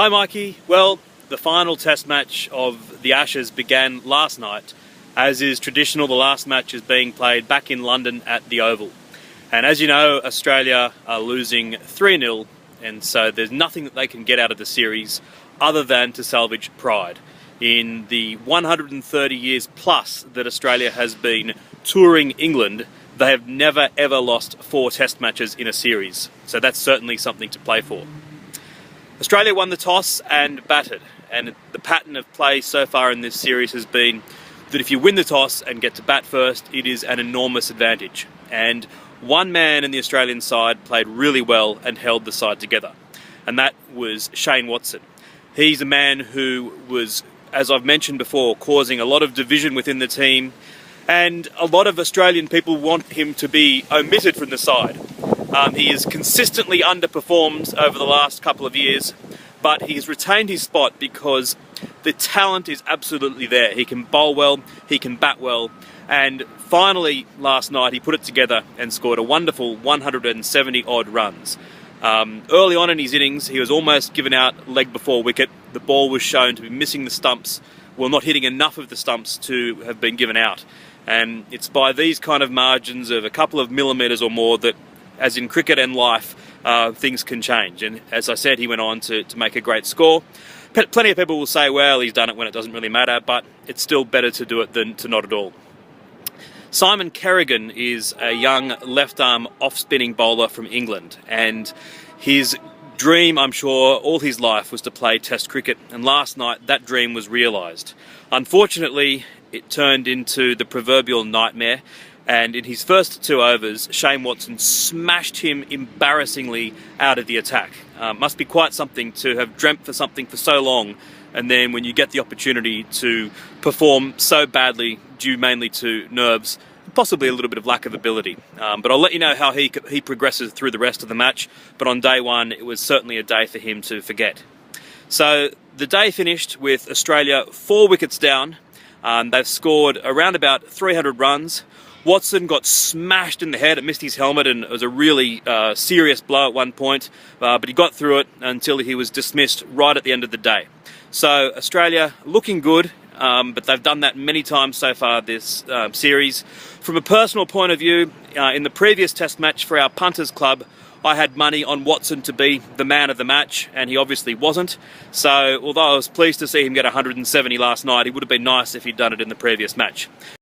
Hi Mikey. Well, the final test match of the Ashes began last night. As is traditional, the last match is being played back in London at the Oval. And as you know, Australia are losing 3-0, and so there's nothing that they can get out of the series other than to salvage pride. In the 130 years plus that Australia has been touring England, they have never ever lost 4 test matches in a series. So that's certainly something to play for. Australia won the toss and batted, and the pattern of play so far in this series has been that if you win the toss and get to bat first, it is an enormous advantage. And one man in the Australian side played really well and held the side together, and that was Shane Watson. He's a man who was, as I've mentioned before, causing a lot of division within the team, and a lot of Australian people want him to be omitted from the side. He has consistently underperformed over the last couple of years, but he's retained his spot because the talent is absolutely there. He can bowl well, he can bat well, and finally last night he put it together and scored a wonderful 170 odd runs. Early on in his innings, he was almost given out leg before wicket. The ball was shown to be missing the stumps, well, not hitting enough of the stumps to have been given out. And it's by these kind of margins of a couple of millimetres or more that, as in cricket and life, things can change. And as I said, he went on to make a great score. Plenty of people will say, well, he's done it when it doesn't really matter, but it's still better to do it than to not at all. Simon Kerrigan is a young left-arm off-spinning bowler from England, and his dream, I'm sure, all his life was to play Test cricket, and last night that dream was realised. Unfortunately, it turned into the proverbial nightmare, and in his first 2 overs, Shane Watson smashed him embarrassingly out of the attack. Must be quite something to have dreamt for something for so long, and then when you get the opportunity to perform so badly, due mainly to nerves, possibly a little bit of lack of ability. But I'll let you know how he progresses through the rest of the match, but on day one, it was certainly a day for him to forget. So the day finished with Australia 4 wickets down. They've scored around about 300 runs. Watson got smashed in the head, it missed his helmet, and it was a really serious blow at one point, but he got through it until he was dismissed right at the end of the day. So Australia looking good, but they've done that many times so far this series. From a personal point of view, in the previous test match for our punters club, I had money on Watson to be the man of the match, and he obviously wasn't. So although I was pleased to see him get 170 last night, it would have been nice if he'd done it in the previous match.